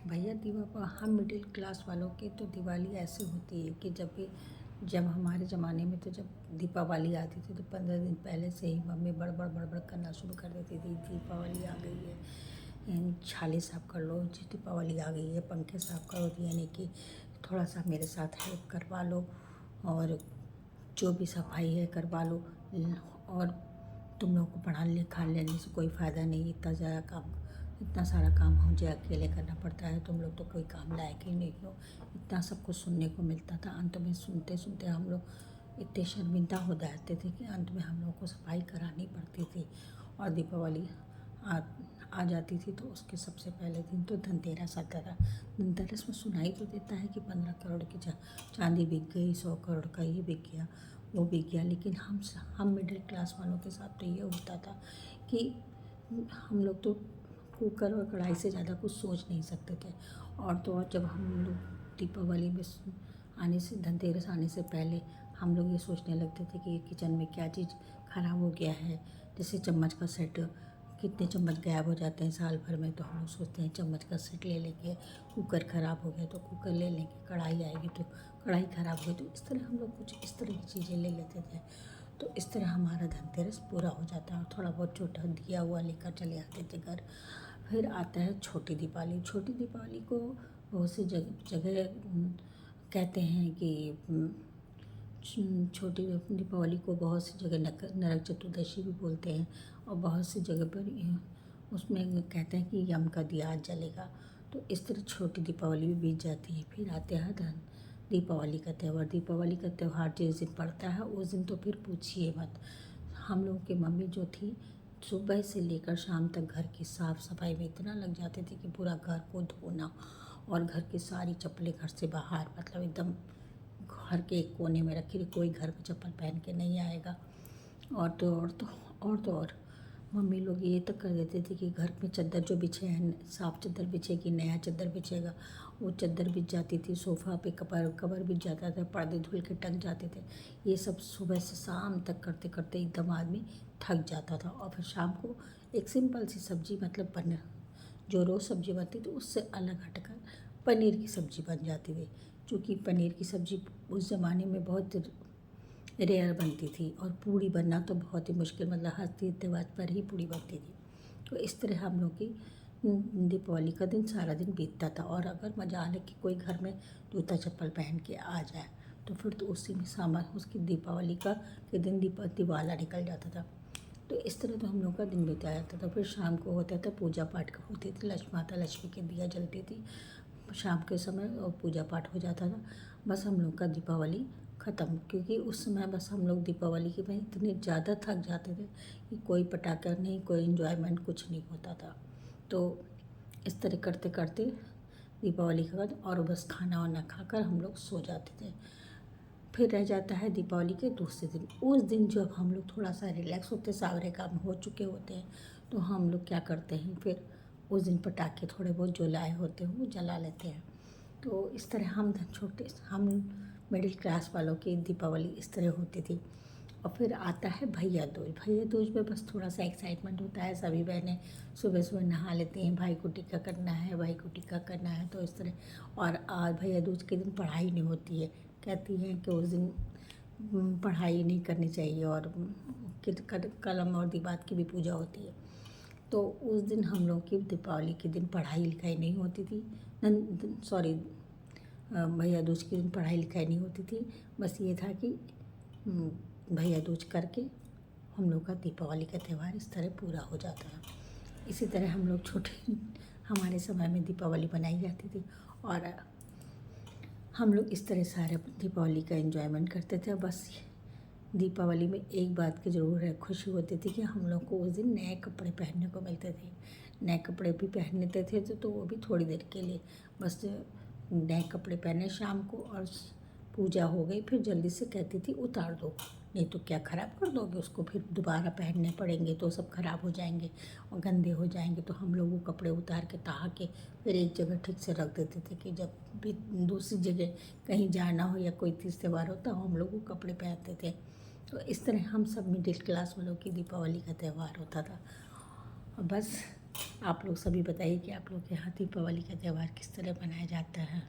भैया हम middle class वालों की तो दिवाली ऐसे होती है कि जब हमारे ज़माने में तो जब दीपावली आती थी तो 15 दिन पहले से ही मम्मी बड़बड़ बड़बड़ करना शुरू कर देती थी। दीपावली आ गई है, छाले साफ कर लो जी, दीपावली आ गई है, पंखे साफ करो, यानी कि थोड़ा सा मेरे साथ हेल्प करवा लो और जो भी सफाई है करवा लो। और तुम लोगों को पढ़ा लिखा लेने से कोई फ़ायदा नहीं, इतना सारा काम मुझे अकेले करना पड़ता है, तुम लोग तो कोई काम लायक ही नहीं हो। इतना सब कुछ सुनने को मिलता था। अंत में सुनते सुनते हम लोग इतने शर्मिंदा हो जाते थे कि अंत में हम लोग को सफाई करानी पड़ती थी। और दीपावली आ जाती थी तो उसके सबसे पहले दिन तो धनतेरस आता था। धनतेरस में सुनाई तो देता है कि 15 करोड़ की चांदी बिक गई, 100 करोड़ का ये बिक गया, वो बिक गया। लेकिन हम मिडिल क्लास वालों के साथ तो ये होता था कि हम लोग तो कुकर और कढ़ाई से ज़्यादा कुछ सोच नहीं सकते थे। और तो और जब हम लोग दीपावली में धनतेरस आने से पहले हम लोग ये सोचने लगते थे कि किचन में क्या चीज़ ख़राब हो गया है। जैसे चम्मच का सेट, कितने चम्मच गायब हो जाते हैं साल भर में, तो हम लोग सोचते हैं चम्मच का सेट ले लेंगे। कुकर ख़राब हो गया तो कुकर ले लेंगे, कढ़ाई आएगी तो कढ़ाई ख़राब हो गई तो इस तरह हम लोग कुछ इस तरह की चीज़ें ले लेते थे। तो इस तरह हमारा धनतेरस पूरा हो जाता है और थोड़ा बहुत छोटा दिया हुआ लेकर चले आते थे घर। फिर आता है छोटी दीपावली। छोटी दीपावली को बहुत सी जगह कहते हैं कि छोटी दीपावली को बहुत सी जगह नरक चतुर्दशी भी बोलते हैं। और बहुत सी जगह पर उसमें कहते हैं कि यम का दिया आज जलेगा। तो इस तरह छोटी दीपावली भी बीत जाती है। फिर आते हैं दीपावली का त्यौहार। दीपावली का त्यौहार जिस दिन पड़ता है उस दिन तो फिर पूछिए मत। हम लोगों की मम्मी जो थी सुबह से लेकर शाम तक घर की साफ़ सफाई में इतना लग जाते थे कि पूरा घर को धोना और घर की सारी चप्पलें घर से बाहर, मतलब एकदम घर के एक कोने में रखी, कोई घर में चप्पल पहन के नहीं आएगा। और मम्मी लोग ये तक कर देते थे कि घर में चादर जो बिछे हैं, साफ चादर बिछेगी, नया चादर बिछेगा, वो चादर बिछ जाती थी। सोफ़ा पे कवर बिछ जाता था, पर्दे धुल के टक जाते थे। ये सब सुबह से शाम तक करते करते एकदम आदमी थक जाता था। और फिर शाम को एक सिंपल सी सब्ज़ी, मतलब पनीर, जो रोज़ सब्ज़ी बनती थी उससे अलग हटकर पनीर की सब्ज़ी बन जाती थी। क्योंकि पनीर की सब्ज़ी उस ज़माने में बहुत रेयर बनती थी और पूड़ी बनना तो बहुत ही मुश्किल, मतलब हर तीज त्योहार पर ही पूड़ी बनती थी। तो इस तरह हम लोग की दीपावली का दिन सारा दिन बीतता था। और अगर मजा आने कि कोई घर में जूता चप्पल पहन के आ जाए तो फिर तो उसी में उसकी दीपावली के दिन दिवाला निकल जाता था। तो इस तरह तो हम लोग का दिन बीता जाता था। फिर शाम को होता था पूजा पाठ होती थी, माता लक्ष्मी की दिया जलती थी शाम के समय और पूजा पाठ हो जाता था। बस हम लोग का दीपावली ख़त्म। क्योंकि उस समय बस हम लोग दीपावली के में इतने ज़्यादा थक जाते थे कि कोई पटाखा नहीं, कोई इन्जॉयमेंट, कुछ नहीं होता था। तो इस तरह करते करते दीपावली के बाद और बस खाना वाना खाकर हम लोग सो जाते थे। फिर रह जाता है दीपावली के दूसरे दिन। उस दिन जब हम लोग थोड़ा सा रिलैक्स होते, सारे काम हो चुके होते हैं, तो हम लोग क्या करते हैं, फिर उस दिन पटाखे थोड़े बहुत जो लाए होते हैं वो जला लेते हैं। तो इस तरह हम मिडिल क्लास वालों की दीपावली इस तरह होती थी। और फिर आता है भैया दूज। भैया दूज में बस थोड़ा सा एक्साइटमेंट होता है। सभी बहनें सुबह सुबह नहा लेती हैं, भाई को टीका करना है, भाई को टीका करना है, तो इस तरह। और भैया दूज के दिन पढ़ाई नहीं होती है। कहती हैं कि उस दिन पढ़ाई नहीं करनी चाहिए और कलम और दीवार की भी पूजा होती है। तो उस दिन हम लोग की दीपावली के दिन पढ़ाई लिखाई नहीं होती थी। भैया दूज के दिन पढ़ाई लिखाई नहीं होती थी। बस ये था कि भैया दूज करके हम लोग का दीपावली का त्यौहार इस तरह पूरा हो जाता है। इसी तरह हम लोग हमारे समय में दीपावली बनाई जाती थी और हम लोग इस तरह सारे दीपावली का एंजॉयमेंट करते थे। बस दीपावली में एक बात की ज़रूर है, खुशी होती थी कि हम लोग को उस दिन नए कपड़े पहनने को मिलते थे। नए कपड़े भी पहनते थे तो वो भी थोड़ी देर के लिए, बस नए कपड़े पहने शाम को और पूजा हो गई। फिर जल्दी से कहती थी उतार दो, नहीं तो क्या ख़राब कर दोगे उसको, फिर दोबारा पहनने पड़ेंगे तो सब ख़राब हो जाएंगे और गंदे हो जाएंगे। तो हम लोग वो कपड़े उतार के ताहा के फिर एक जगह ठीक से रख देते थे कि जब भी दूसरी जगह कहीं जाना हो या कोई तीज त्यौहार होता हो हम लोग वो कपड़े पहनते थे। तो इस तरह हम सब मिडिल क्लास वालों की दीपावली का त्यौहार होता था। और बस आप लोग सभी बताइए कि आप लोग के यहाँ दीपावली का त्यौहार किस तरह मनाया जाता है।